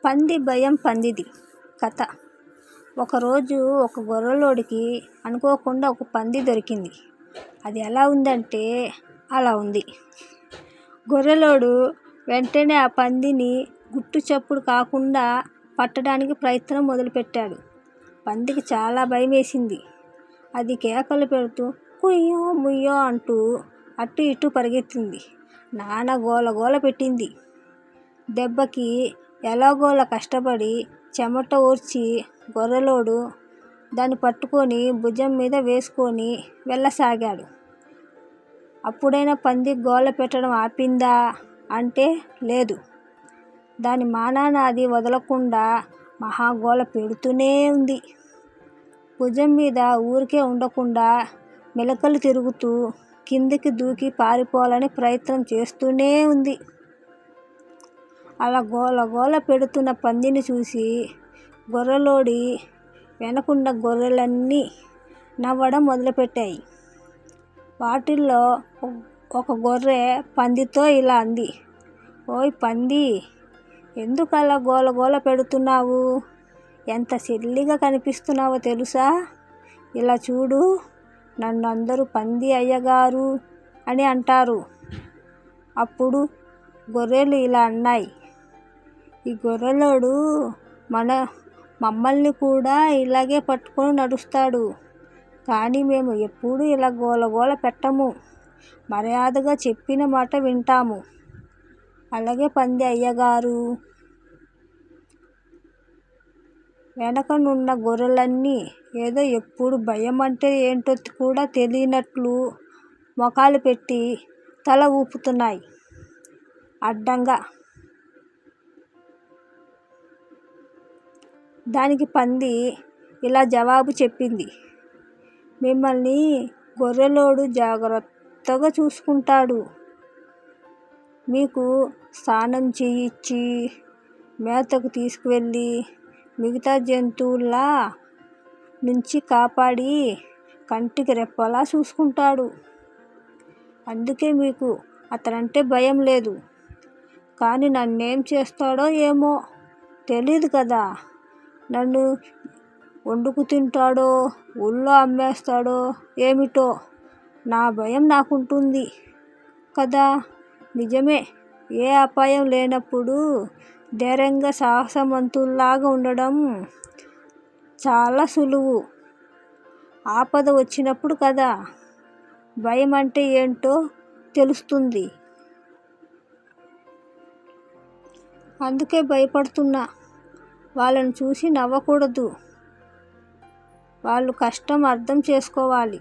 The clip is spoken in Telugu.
పంది భయం పందిది కథ. ఒకరోజు ఒక గొర్రెలోడికి అనుకోకుండా ఒక పంది దొరికింది. అది ఎలా ఉందంటే అలా ఉంది. గొర్రెలోడు వెంటనే ఆ పందిని గుట్టు చప్పుడు కాకుండా పట్టడానికి ప్రయత్నం మొదలుపెట్టాడు. పందికి చాలా భయం వేసింది. అది కేకలు పెడుతూ కుయ్యో ముయ్యో అంటూ అటు ఇటు పరిగెత్తింది. నానా గోల పెట్టింది. దెబ్బకి ఎలాగోలా కష్టపడి చెమట ఓర్చి గొర్రెలోడు దాన్ని పట్టుకొని భుజం మీద వేసుకొని వెళ్ళసాగాడు. అప్పుడైనా పంది గోల పెట్టడం ఆపిందా అంటే లేదు. దాని మానాన అది వదలకుండా మహాగోల పెడుతూనే ఉంది. భుజం మీద ఊరికే ఉండకుండా మెలికలు తిరుగుతూ కిందికి దూకి పారిపోవాలని ప్రయత్నం చేస్తూనే ఉంది. అలా గోల పెడుతున్న పందిని చూసి గొర్రెలోడి వెనకున్న గొర్రెలన్నీ నవ్వడం మొదలుపెట్టాయి. వాటిల్లో ఒక గొర్రె పందితో ఇలా అంది, ఓయ్ పంది, ఎందుకు అలా గోల పెడుతున్నావు? ఎంత సిల్లిగా కనిపిస్తున్నావో తెలుసా? ఇలా చూడు, నన్ను అందరూ పంది అయ్యగారు అని అంటారు. అప్పుడు గొర్రెలు ఇలా అన్నాయి, ఈ గొర్రెలోడు మమ్మల్ని కూడా ఇలాగే పట్టుకొని నడుస్తాడు. కానీ మేము ఎప్పుడూ ఇలా గోల పెట్టము. మర్యాదగా చెప్పిన మాట వింటాము. అలాగే పంది అయ్యగారు. వెనకనున్న గొర్రెలన్నీ ఏదో ఎప్పుడు భయం అంటే ఏంటో కూడా తెలియనట్లు మొఖాలు పెట్టి తల ఊపుతున్నాయి అడ్డంగా. దానికి పంది ఇలా జవాబు చెప్పింది, మిమ్మల్ని గొర్రెలోడు జాగ్రత్తగా చూసుకుంటాడు. మీకు స్నానం చేయించి మేతకు తీసుకువెళ్ళి మిగతా జంతువుల నుంచి కాపాడి కంటికి రెప్పలా చూసుకుంటాడు. అందుకే మీకు అతనంటే భయం లేదు. కానీ నన్నేం చేస్తాడో ఏమో తెలీదు కదా. నన్ను వండుకు తింటాడో ఊళ్ళో అమ్మేస్తాడో ఏమిటో నా భయం నాకుంటుంది కదా. నిజమే, ఏ అపాయం లేనప్పుడు ధైర్యంగా సాహసవంతుల్లాగా ఉండడం చాలా సులువు. ఆపద వచ్చినప్పుడు కదా భయం అంటే ఏంటో తెలుస్తుంది. అందుకే భయపడుతున్నా. వాళ్ళని చూసి నవ్వకూడదు. వాళ్ళు కష్టం అర్థం చేసుకోవాలి.